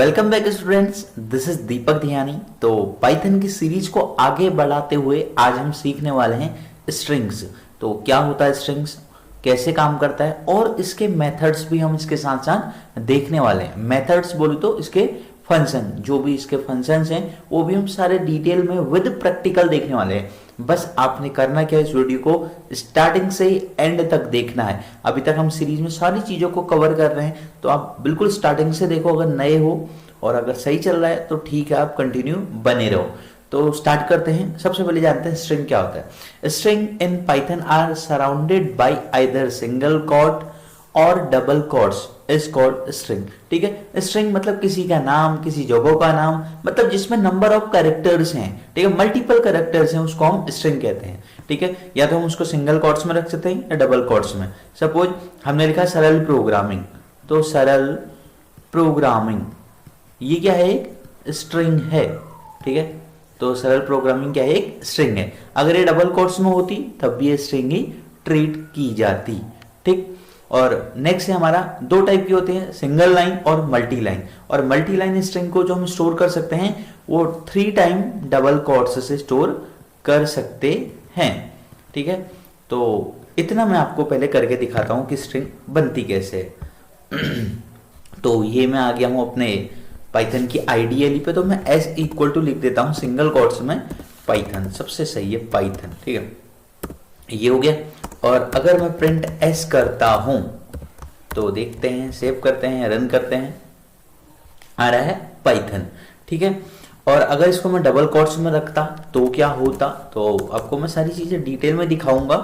Welcome back students, this is Deepak Dhiyani. तो Python की series को आगे बढ़ाते हुए आज हम सीखने वाले हैं स्ट्रिंग्स। तो क्या होता है स्ट्रिंग्स, कैसे काम करता है, और इसके मेथड्स भी हम इसके साथ साथ देखने वाले हैं। मेथड्स बोले तो इसके फंक्शन, जो भी इसके फंक्शंस हैं वो भी हम सारे डिटेल में विद प्रैक्टिकल देखने वाले हैं। बस आपने करना क्या है, इस वीडियो को स्टार्टिंग से ही एंड तक देखना है। अभी तक हम सीरीज में सारी चीजों को कवर कर रहे हैं, तो आप बिल्कुल स्टार्टिंग से देखो। अगर नए हो और अगर सही चल रहा है तो ठीक है, आप कंटिन्यू बने रहो। तो स्टार्ट करते हैं। सबसे पहले जानते हैं स्ट्रिंग क्या होता है। String in Python are surrounded by either single quote और double quotes is called string. ठीक है, स्ट्रिंग मतलब किसी का नाम, किसी जगह का नाम, मतलब जिसमें नंबर ऑफ कैरेक्टर्स हैं। ठीक है, मल्टीपल कैरेक्टर्स हैं, उसको हम स्ट्रिंग कहते हैं। ठीक है, या तो हम उसको सिंगल कोट्स में रख सकते हैं या डबल कोट्स में। सपोज हमने लिखा सरल प्रोग्रामिंग, तो सरल प्रोग्रामिंग ये क्या है, एक स्ट्रिंग है। ठीक है, तो सरल प्रोग्रामिंग क्या है, एक स्ट्रिंग है। अगर ये डबल कोट्स में होती तब भी ये स्ट्रिंग ही ट्रीट की जाती। ठीक, और नेक्स्ट है हमारा, दो टाइप के होते हैं, सिंगल लाइन और मल्टी लाइन। और मल्टी लाइन स्ट्रिंग को जो हम स्टोर कर सकते हैं वो 3 टाइम डबल कोट्स से स्टोर कर सकते हैं। ठीक है, तो इतना मैं आपको पहले करके दिखाता हूं कि स्ट्रिंग बनती कैसे है। तो ये मैं आ गया हूं अपने पाइथन की आईडीएल पे, तो मैं एस इक्वल टू लिख देता हूं सिंगल कोट्स में पाइथन, सबसे सही है पाइथन। ठीक है, ये हो गया। और अगर मैं प्रिंट एस करता हूं तो देखते हैं, सेव करते हैं, रन करते हैं, आ रहा है पाइथन। ठीक है, और अगर इसको मैं डबल कोट्स में रखता तो क्या होता, तो आपको मैं सारी चीजें डिटेल में दिखाऊंगा।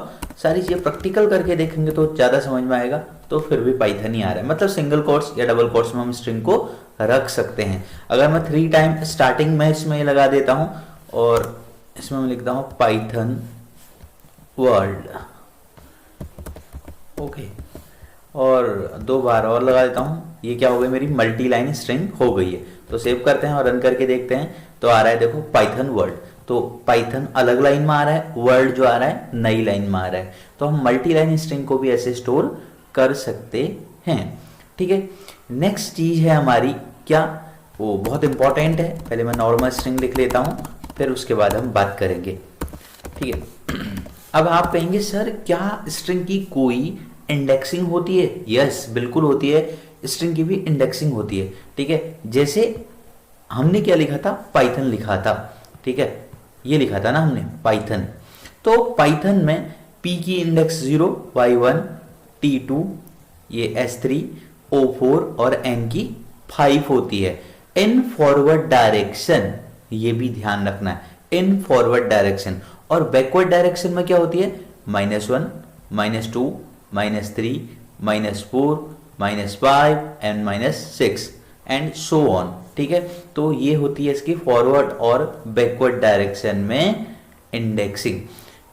सारी चीजें प्रैक्टिकल करके देखेंगे तो ज्यादा समझ में आएगा। तो फिर भी पाइथन ही आ रहा है, मतलब सिंगल कोट्स या डबल कोट्स में हम स्ट्रिंग को रख सकते हैं। अगर मैं 3 टाइम स्टार्टिंग में इसमें लगा देता हूं और इसमें मैं लिखता हूं पाइथन वर्ल्ड, ओके, और 2 बार और लगा देता हूं, ये क्या हो गई, मेरी मल्टी लाइन स्ट्रिंग हो गई है। तो सेव करते हैं और रन करके देखते हैं, तो आ रहा है देखो पाइथन वर्ल्ड। तो पाइथन अलग लाइन में आ रहा है, वर्ल्ड जो आ रहा है नई लाइन में आ रहा है। तो हम मल्टी लाइन स्ट्रिंग को भी ऐसे स्टोर कर सकते हैं। ठीक है, नेक्स्ट चीज है हमारी क्या, वो बहुत इंपॉर्टेंट है। पहले मैं नॉर्मल स्ट्रिंग लिख लेता हूं, फिर उसके बाद हम बात करेंगे। ठीक है, अब आप कहेंगे सर क्या स्ट्रिंग की कोई इंडेक्सिंग होती है? यस, बिल्कुल होती है, स्ट्रिंग की भी इंडेक्सिंग होती है। ठीक है, जैसे हमने क्या लिखा था, पाइथन लिखा था। ठीक है, ये लिखा था ना हमने पाइथन। तो पाइथन में p की इंडेक्स 0, y1, t2, ये s3, o4 और n की 5 होती है। इन फॉरवर्ड डायरेक्शन, ये भी ध्यान रखना है, इन फॉरवर्ड डायरेक्शन। और बैकवर्ड डायरेक्शन में क्या होती है, -1, -2, -3, -4, -5 एंड -6 एंड सो ऑन। ठीक है, तो ये होती है इसकी फॉरवर्ड और बैकवर्ड डायरेक्शन में इंडेक्सिंग।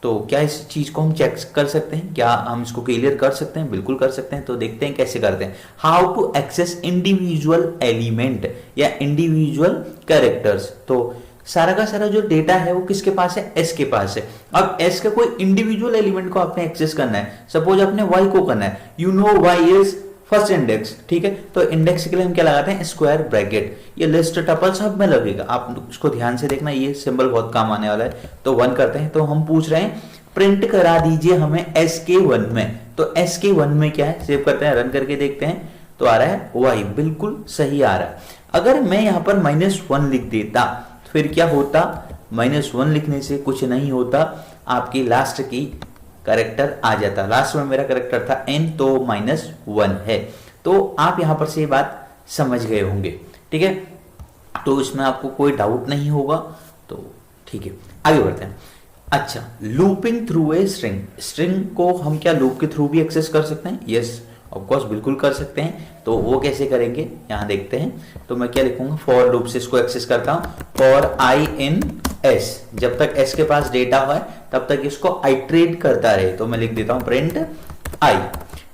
तो क्या इस चीज को हम चेक कर सकते हैं, क्या हम इसको क्लियर कर सकते हैं? बिल्कुल कर सकते हैं। तो देखते हैं कैसे करते हैं। How to access individual element या इंडिविजुअल कैरेक्टर्स। तो सारा का सारा जो डेटा है वो किसके पास है, एस के पास है। अब एस के कोई इंडिविजुअल एलिमेंट को आपने एक्सेस करना है, सपोज आपने वाई को करना है, you know why is first index. ठीक है, तो इंडेक्स के लिए हम क्या लगाते हैं, स्क्वायर ब्रैकेट। ये लिस्ट टपल सब में लगेगा, आप इसको ध्यान से देखना, ये सिंबल बहुत काम आने वाला है। तो 1 करते हैं, तो हम पूछ रहे हैं प्रिंट करा दीजिए हमें एस के 1 में। तो एस के 1 में क्या है, सेव करते हैं, रन करके देखते हैं, तो आ रहा है वाई, बिल्कुल सही आ रहा है। अगर मैं यहां पर -1 लिख देता फिर क्या होता, -1 लिखने से कुछ नहीं होता, आपकी लास्ट की कैरेक्टर आ जाता। लास्ट में मेरा कैरेक्टर था n, तो -1 है। तो आप यहां पर से ये बात समझ गए होंगे। ठीक है, तो इसमें आपको कोई डाउट नहीं होगा। तो ठीक है, आगे बढ़ते हैं। अच्छा, looping through a string. String को हम क्या लूप के थ्रू भी एक्सेस कर सकते हैं? यस, ऑफ कोर्स, बिल्कुल कर सकते हैं। तो वो कैसे करेंगे, यहां देखते हैं। तो मैं क्या लिखूंगा, फॉर लूप से इसको एक्सेस करता हूं। फॉर आई इन एस, जब तक एस के पास डेटा है तब तक इसको आइट्रेट करता रहे। तो मैं लिख देता हूं प्रिंट आई।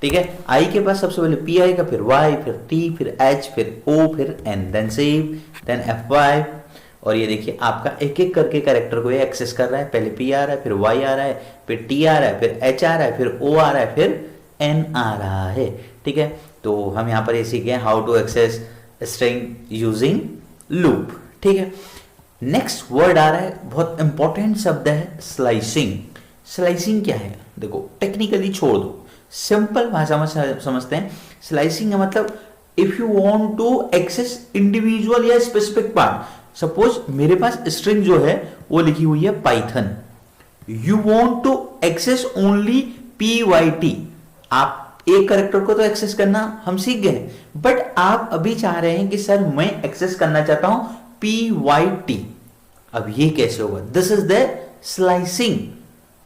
ठीक है, आई के पास सबसे पहले पी आएगा, फिर वाई, फिर टी, फिर एच, फिर ओ, फिर N, then save, then F5। और ये देखिए आपका एक एक करके कैरेक्टर को ये एक्सेस कर रहा है। पहले पी आ रहा है, फिर वाई आ रहा है, फिर टी आ रहा है, फिर एच आ रहा है, फिर ओ आ रहा है, फिर एन आ रहा है। ठीक है, तो हम यहाँ पर ये सीखे how to access string using loop. ठीक है, नेक्स्ट वर्ड आ रहा है, बहुत इंपॉर्टेंट शब्द है स्लाइसिंग। स्लाइसिंग क्या है, देखो टेक्निकली छोड़ दो, सिंपल भाषा में समझते हैं। स्लाइसिंग का मतलब if you want to access individual या स्पेसिफिक पार्ट, सपोज मेरे पास स्ट्रिंग जो है वो लिखी हुई है Python, you want to access only PYT, आप एक कैरेक्टर को तो एक्सेस करना हम सीख गए, बट आप अभी चाह रहे हैं कि सर मैं एक्सेस करना चाहता हूं PYT। अब ये कैसे होगा, this is the slicing.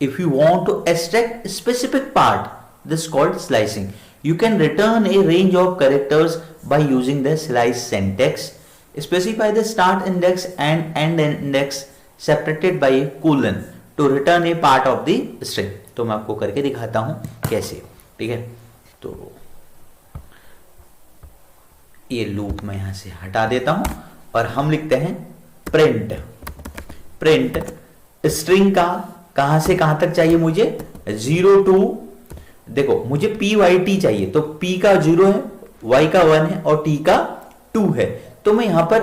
If you want to extract specific part, this called slicing. You can return a range of characters by using the slice syntax. Specify the start index and end index separated by a colon to return a part of the string. तो मैं आपको करके दिखाता हूं कैसे। ठीक है, तो ये लूप मैं यहां से हटा देता हूं और हम लिखते हैं प्रिंट। प्रिंट स्ट्रिंग का कहां से कहां तक चाहिए मुझे, 0 to, देखो मुझे PYT चाहिए, तो P का 0 है, Y का 1 है और T का 2 है, तो मैं यहां पर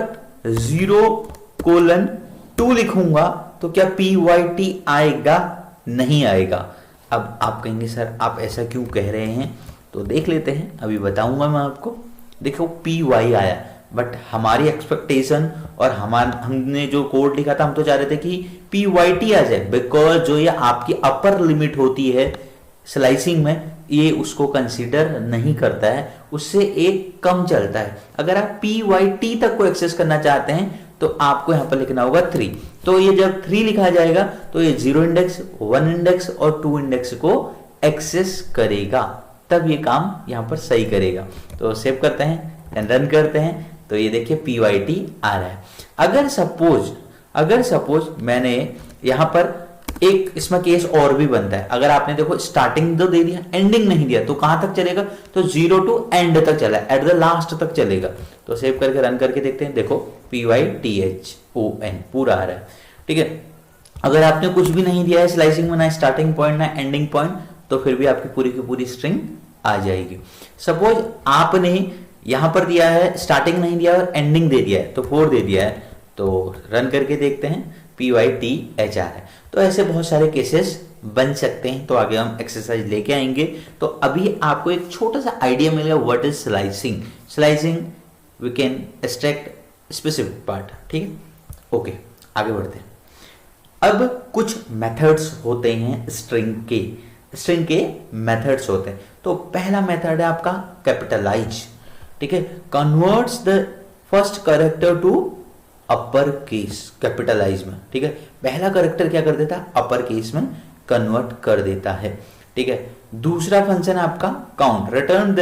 0:2 लिखूंगा, तो क्या PYT आएगा, नहीं आएगा। अब आप कहेंगे सर आप ऐसा क्यों कह रहे हैं, तो देख लेते हैं, अभी बताऊंगा मैं आपको। देखो PY आया, बट हमारी एक्सपेक्टेशन और हमने जो कोड लिखा था, हम तो चाह रहे थे कि PYT आ जाए, बिकॉज जो ये आपकी अपर लिमिट होती है स्लाइसिंग में, ये उसको कंसीडर नहीं करता है, उससे एक कम चलता है। अगर आप PYT तक को एक्सेस करना चाहते हैं तो आपको यहां पर लिखना होगा 3। तो ये जब 3 लिखा जाएगा तो ये 0 इंडेक्स, 1 इंडेक्स और 2 इंडेक्स को एक्सेस करेगा, तब ये काम यहां पर सही करेगा। तो सेव करते हैं, रन करते हैं, तो ये देखिए PYT आ रहा है। अगर सपोज मैंने यहां पर एक इसमें केस और भी बनता है, अगर आपने देखो स्टार्टिंग तो दे दिया, एंडिंग नहीं दिया, तो कहां तक चलेगा, तो 0 to एंड तक चला, एट द लास्ट तक चलेगा। तो सेव करके रन करके देखते हैं, देखो PYTHON पूरा आ रहा है। ठीक है, अगर आपने कुछ भी नहीं दिया है स्लाइसिंग में, ना स्टार्टिंग पॉइंट ना एंडिंग पॉइंट, तो फिर भी आपकी पूरी की पूरी स्ट्रिंग आ जाएगी। सपोज आपने यहां पर दिया है, स्टार्टिंग नहीं दिया और एंडिंग दे दिया है, तो 4 दे दिया है, तो रन करके देखते हैं PYTH आ रहा है। तो ऐसे बहुत सारे केसेस बन सकते हैं, तो आगे हम एक्सरसाइज लेके आएंगे। तो अभी आपको एक छोटा सा आइडिया मिलेगा what is slicing. Slicing we can extract specific part. ठीक है, ओके आगे बढ़ते हैं। अब कुछ मेथड्स होते हैं स्ट्रिंग के मेथड्स होते हैं। तो पहला मेथड है आपका कैपिटलाइज। ठीक है, converts the first character to upper case, capitalize में। ठीक है, पहला कैरेक्टर क्या कर देता है, अपर केस में कन्वर्ट कर देता है। ठीक है, दूसरा फंक्शन है आपका count, return the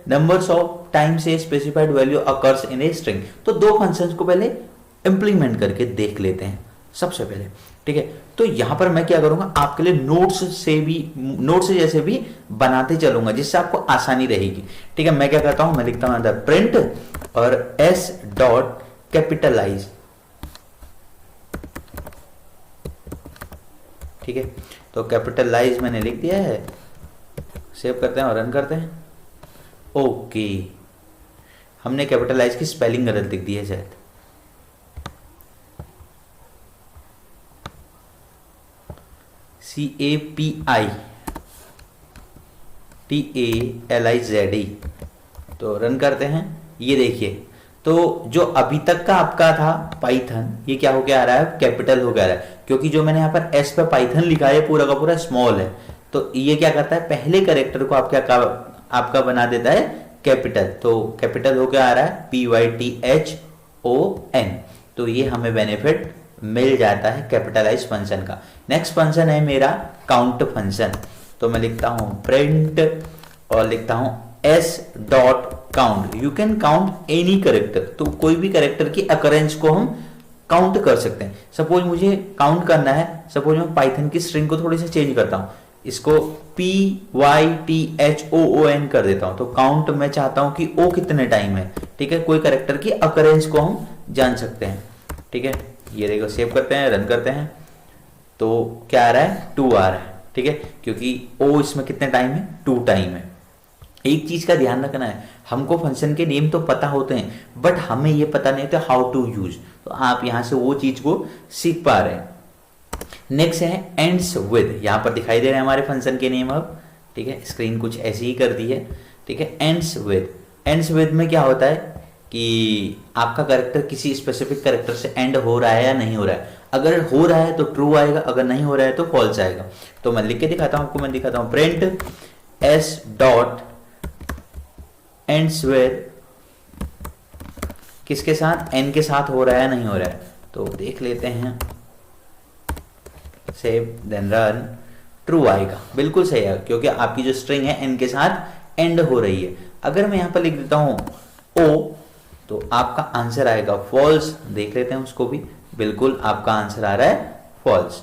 numbers of times a specified value occurs in a string. तो दो फंक्शंस को पहले इंप्लीमेंट करके देख लेते हैं सबसे पहले। ठीक है, तो यहां पर मैं क्या करूंगा, आपके लिए नोट्स जैसे भी बनाते चलूंगा, जिससे आपको आसानी रहेगी। ठीक है, मैं क्या करता हूं, मैं लिखता हूं अंदर प्रिंट और s डॉट कैपिटलाइज। ठीक है, तो कैपिटलाइज मैंने लिख दिया है, सेव करते हैं और रन करते हैं। ओके, हमने कैपिटलाइज की स्पेलिंग गलत लिख दी है शायद। CAPITALIZE। तो रन करते हैं, ये देखिए, तो जो अभी तक का आपका था पाइथन, ये क्या हो गया आ रहा है, कैपिटल हो गया आ रहा है, क्योंकि जो मैंने यहाँ पर एस पे पाइथन लिखा है पूरा का पूरा स्मॉल है। तो ये क्या करता है, पहले कैरेक्टर को आपका बना देता है कैपिटल। तो कैपिटल हो गया आ रहा है PYTHON। तो ये हमें बेनिफिट मिल जाता है कैपिटलाइज फंक्शन का। नेक्स्ट फंक्शन है मेरा काउंट फंक्शन। तो मैं लिखता हूं प्रिंट और लिखता हूं s dot count. You can count any character, तो कोई भी कैरेक्टर की अकरेंस को हम काउंट कर सकते हैं। सपोज मुझे काउंट करना है, सपोज मैं पाइथन की स्ट्रिंग को थोड़ी सी चेंज करता हूं, इसको PYTHOON कर देता हूं। तो काउंट मैं चाहता हूं कि O कितने टाइम है। ठीक है, कोई कैरेक्टर की अकरेंस को हम जान सकते हैं। ठीक है, ये देखो, सेव करते हैं, रन करते हैं, तो क्या आ रहा है, 2 आ रहा है। ठीक है, क्योंकि O इसमें कितने टाइम है, 2 टाइम है। एक चीज का ध्यान रखना है, हमको फंक्शन के नेम तो पता होते हैं बट हमें ये पता नहीं होता हाउ टू यूज, तो आप यहाँ से वो चीज को सीख पा रहे हैं। नेक्स्ट है एंड्स विद, यहाँ पर दिखाई दे रहे हैं हमारे फंक्शन के नेम अब, ठीक है, स्क्रीन कुछ ऐसी ही कर दी है, ठीक है। एंड्स विद, एंड्स विद में क्या होता है कि आपका कैरेक्टर किसी स्पेसिफिक कैरेक्टर से एंड हो रहा है या नहीं हो रहा है, अगर हो रहा है तो ट्रू आएगा, अगर नहीं हो रहा है तो फॉल्स आएगा। तो मैं लिख के दिखाता हूं आपको, मैं दिखाता हूं, print s dot ends with, किसके साथ, एन के साथ हो रहा है या नहीं हो रहा है, तो देख लेते हैं, सेव देन रन, ट्रू आएगा, बिल्कुल सही है, क्योंकि आपकी जो स्ट्रिंग है एन के साथ एंड हो रही है। अगर मैं यहां पर लिख देता हूं ओ, तो आपका आंसर आएगा फॉल्स, देख लेते हैं उसको भी, बिल्कुल आपका आंसर आ रहा है फॉल्स।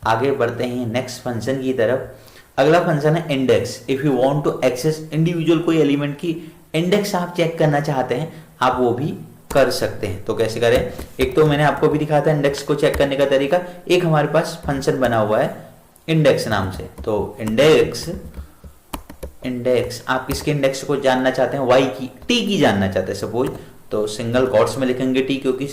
आगे बढ़ते हैं नेक्स्ट फंक्शन की तरफ। अगला फंक्शन है index. If you want to access individual कोई एलिमेंट की इंडेक्स आप चेक करना चाहते हैं, आप वो भी कर सकते हैं। तो कैसे करें, एक तो मैंने आपको भी दिखाया था इंडेक्स को चेक करने का तरीका, एक हमारे पास फंक्शन बना हुआ है इंडेक्स नाम से। तो इंडेक्स, इंडेक्स आप किसके इंडेक्स को जानना चाहते हैं, वाई की, टी की जानना चाहते हैं सपोज, तो सिंगल कोट्स में लिखेंगे टी, क्योंकि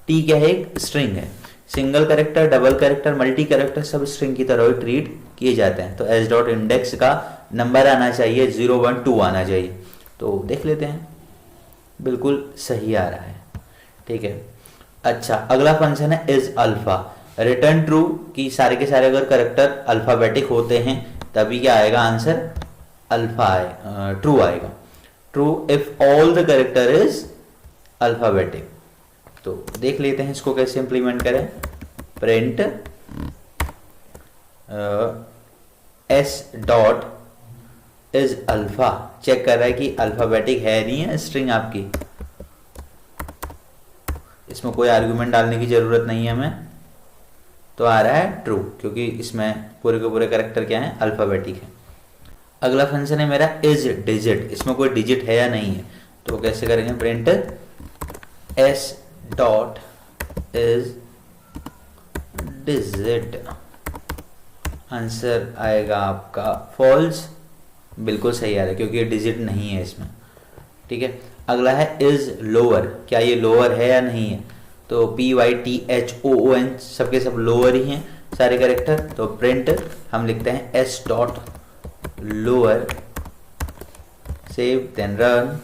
टी क्या है, एक स्ट्रिंग है। Single character, double character, multi character सब स्ट्रिंग की तरह ट्रीट किए जाते हैं। तो एस डॉट इंडेक्स का नंबर आना चाहिए 0 1 2 आना चाहिए, तो देख लेते हैं, बिल्कुल सही आ रहा है, ठीक है। अच्छा, अगला फंक्शन है इज अल्फा। रिटर्न ट्रू कि सारे के सारे अगर कैरेक्टर अल्फाबेटिक होते हैं तभी क्या आएगा आंसर, अल्फा आए, ट्रू आएगा। True if all the character is alphabetic. तो देख लेते हैं इसको कैसे इंप्लीमेंट करें, print s dot is alpha, check कर रहा है कि अल्फाबेटिक है नहीं है स्ट्रिंग आपकी, इसमें कोई आर्गुमेंट डालने की जरूरत नहीं है हमें, तो आ रहा है ट्रू, क्योंकि इसमें पूरे के पूरे कैरेक्टर क्या है, अल्फाबेटिक है। अगला फंक्शन है मेरा इज डिजिट, इसमें कोई डिजिट है या नहीं है, तो कैसे करेंगे, print s dot is digit, answer आएगा आपका फॉल्स, बिल्कुल सही आ रहा है क्योंकि ये डिजिट नहीं है इसमें, ठीक है। अगला है इज लोअर, क्या ये लोअर है या नहीं है, तो P Y T H O O N सबके सब लोअर ही हैं सारे कैरेक्टर, तो प्रिंट हम लिखते हैं s dot lower, save then run,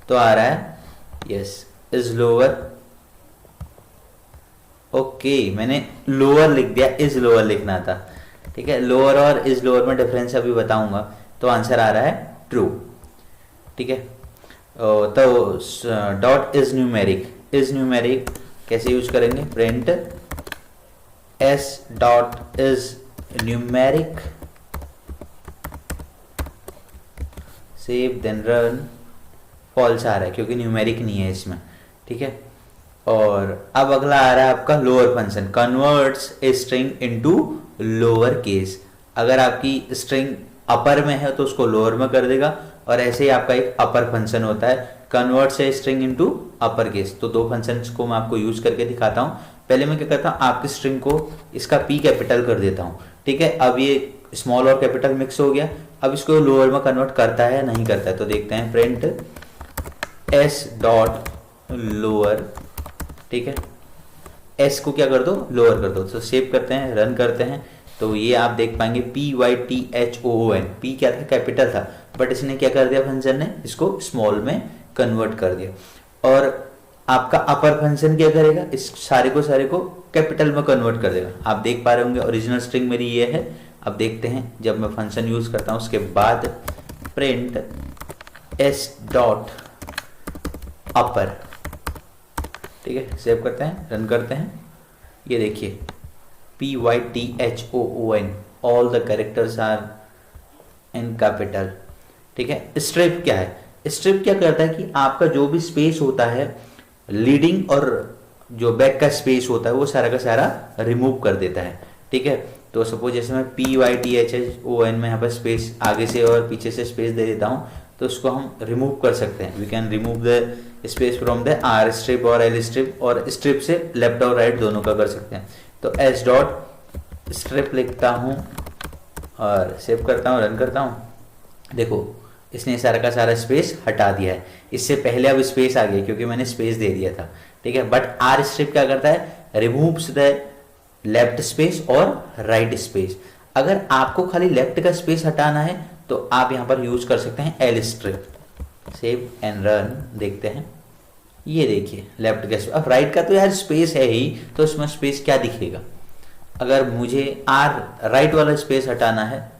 तो आ रहा है यस इज लोअर। ओके, मैंने लोअर लिख दिया, इज लोअर लिखना था, ठीक है। लोअर और इज लोअर में डिफरेंस अभी बताऊंगा, तो आंसर आ रहा है ट्रू, ठीक है। तो dot is numeric, is numeric कैसे यूज करेंगे, print s dot is numeric, save then run, false आ रहा है क्योंकि न्यूमेरिक नहीं है इसमें, ठीक है। और अब अगला आ रहा है आपका lower function, converts a string into lower case. अगर आपकी स्ट्रिंग अपर में है तो उसको लोअर में कर देगा, और ऐसे ही आपका एक अपर फंक्शन होता है, converts a string into upper case. तो दो फंक्शंस को मैं आपको यूज करके दिखाता हूं। पहले मैं क्या करता हूं, आपकी स्ट्रिंग को इसका पी कैपिटल कर देता हूं, ठीक है। अब ये स्मॉल और कैपिटल मिक्स हो गया, अब इसको लोअर में कन्वर्ट करता है या नहीं करता है, तो देखते हैं, प्रिंट एस डॉट लोअर, ठीक है। एस को क्या कर दो, लोअर कर दो, तो सेव करते हैं, रन करते हैं, तो ये आप देख पाएंगे P Y T H O O N, P क्या था, कैपिटल था, बट इसने क्या कर दिया, फंक्शन ने इसको स्मॉल में कन्वर्ट कर दिया। और आपका अपर फंक्शन क्या करेगा, इस सारे को कैपिटल में कन्वर्ट कर देगा। आप देख पा रहे होंगे ओरिजिनल स्ट्रिंग मेरी ये है। अब देखते हैं जब मैं फंक्शन यूज करता हूं उसके बाद, प्रिंट एस डॉट अपर, ठीक है, सेव करते हैं, रन करते हैं, ये देखिए P Y T H O O N, all the characters are in capital, ठीक है। स्ट्रिप क्या है, स्ट्रिप क्या करता है कि आपका जो भी स्पेस होता है, लीडिंग और जो बैक का स्पेस होता है, वो सारा का सारा रिमूव कर देता है, ठीक है। तो सपोज जैसे मैं P Y T H H O N में यहाँ पर स्पेस आगे से और पीछे से स्पेस दे देता हूँ, तो उसको हम रिमूव कर सकते हैं। We can remove the space from the R strip और एल स्ट्रिप, और स्ट्रिप से लेफ्ट और राइट दोनों का कर सकते हैं। तो एस डॉट स्ट्रिप लिखता हूँ और सेव करता हूँ, रन करता हूँ, देखो इसने सारा का सारा स्पेस हटा दिया है। इससे पहले अब स्पेस आ गया क्योंकि मैंने स्पेस दे दिया था, ठीक है। बट आर स्ट्रिप क्या करता है, रिमूव्स द लेफ्ट स्पेस और राइट स्पेस। अगर आपको खाली लेफ्ट का स्पेस हटाना है तो आप यहां पर यूज कर सकते हैं L strip. Save and run, देखते हैं, ये देखिए लेफ्ट का स्पेस। अब राइट का तो यार स्पेस है ही, तो इसमें स्पेस क्या दिखेगा। अगर मुझे आर राइट वाला स्पेस हटाना है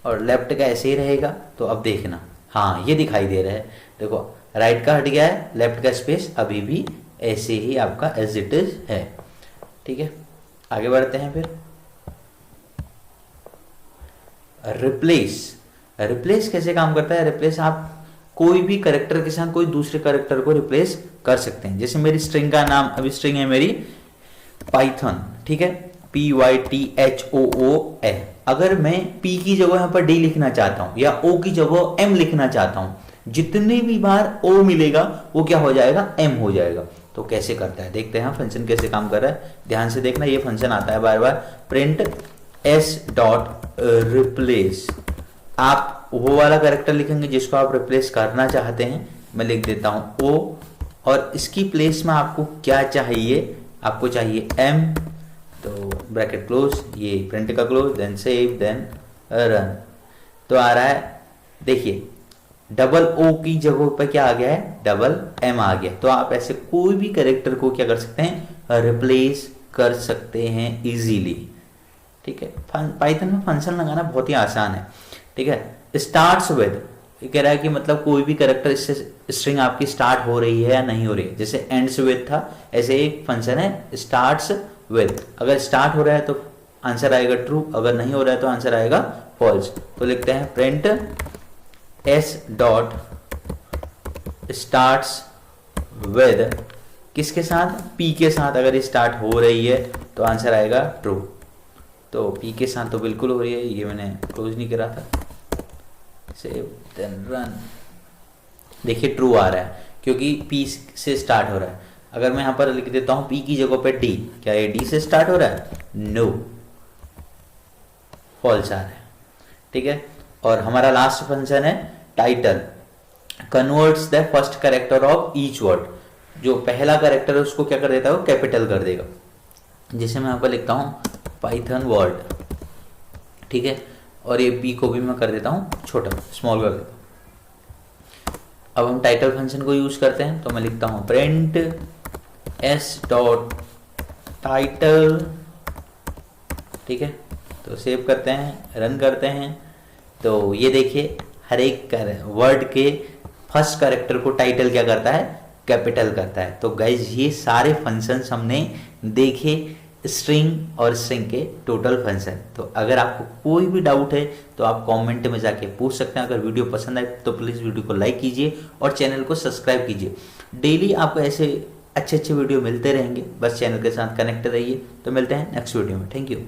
और लेफ्ट का ऐसे ही रहेगा, तो अब देखना, हाँ ये दिखाई दे रहा है, देखो राइट का हट गया है, लेफ्ट का स्पेस अभी भी ऐसे ही आपका एज इट इज है, ठीक है। आगे बढ़ते हैं फिर। रिप्लेस, रिप्लेस कैसे काम करता है। रिप्लेस आप कोई भी कैरेक्टर के साथ कोई दूसरे कैरेक्टर को रिप्लेस कर सकते हैं। जैसे मेरी स्ट्रिंग का नाम, अभी स्ट्रिंग है मेरी पाइथन, ठीक है, PYTHOO। अगर मैं P की जगह यहां पर D लिखना चाहता हूं या O की जगह M लिखना चाहता हूं, जितने भी बार O मिलेगा वो क्या हो जाएगा, M हो जाएगा। तो कैसे करता है देखते हैं फंक्शन कैसे काम कर रहा है। ध्यान से देखना, ये फंक्शन आता है बार बार, प्रिंट s डॉट रिप्लेस। आप वो वाला कैरेक्टर लिखेंगे जिसको आप रिप्लेस करना चाहते हैं। मैं लिख देता हूं O, और इसकी प्लेस में आपको क्या चाहिए, आपको चाहिए M, तो ब्रैकेट क्लोज, ये प्रिंट का close, then save, then run. तो आ रहा है, देखिए डबल ओ की जगह पर क्या आ गया है, डबल एम आ गया। तो आप ऐसे कोई भी कैरेक्टर को क्या कर सकते हैं, रिप्लेस कर सकते हैं इजीली, ठीक है। पाइथन में फंक्शन लगाना बहुत ही आसान है, ठीक है। स्टार्ट्स विद, ये कह रहा है कि मतलब कोई भी कैरेक्टर, इससे स्ट्रिंग आपकी स्टार्ट हो रही है या नहीं हो रही है। जैसे एंड्स विद था, ऐसे एक फंक्शन है स्टार्ट्स विद। अगर स्टार्ट हो रहा है तो आंसर आएगा ट्रू, अगर नहीं हो रहा है तो आंसर आएगा फॉल्स। तो लिखते हैं print s dot starts with, किसके साथ, p के साथ। अगर स्टार्ट हो रही है तो आंसर आएगा ट्रू। तो p के साथ तो बिल्कुल हो रही है, ये मैंने क्लोज नहीं करा था। सेव देन रन, देखिए ट्रू आ रहा है क्योंकि p से स्टार्ट हो रहा है। अगर मैं यहां पर लिख देता हूं p की जगह पे d, क्या ये d से स्टार्ट हो रहा है, नो, फॉल्स आ रहा है, ठीक है। और हमारा लास्ट फंक्शन है title, converts the first character of each word. जो पहला कैरेक्टर है उसको क्या कर देता है, वो कैपिटल कर देगा। जैसे मैं यहाँ पर लिखता हूँ पाइथन वर्ड, ठीक है, और ये p को भी मैं कर देता हूँ छोटा, स्मॉल कर देता हूँ। अब हम टाइटल फंक्शन को यूज करते हैं, तो मैं लिखता हूँ प्रिंट s डॉट टाइटल, ठीक है। तो सेव करते हैं, रन करते हैं। तो ये देखिए हर एक वर्ड के फर्स्ट कैरेक्टर को टाइटल क्या करता है, कैपिटल करता है। तो गाइज ये सारे फंक्शंस हमने देखे स्ट्रिंग और स्ट्रिंग के टोटल फंक्शन। तो अगर आपको कोई भी डाउट है तो आप कमेंट में जाके पूछ सकते हैं। अगर वीडियो पसंद आए तो प्लीज़ वीडियो को लाइक कीजिए और चैनल को सब्सक्राइब कीजिए। डेली आपको ऐसे अच्छे अच्छे वीडियो मिलते रहेंगे, बस चैनल के साथ कनेक्ट रहिए। तो मिलते हैं नेक्स्ट वीडियो में, थैंक यू।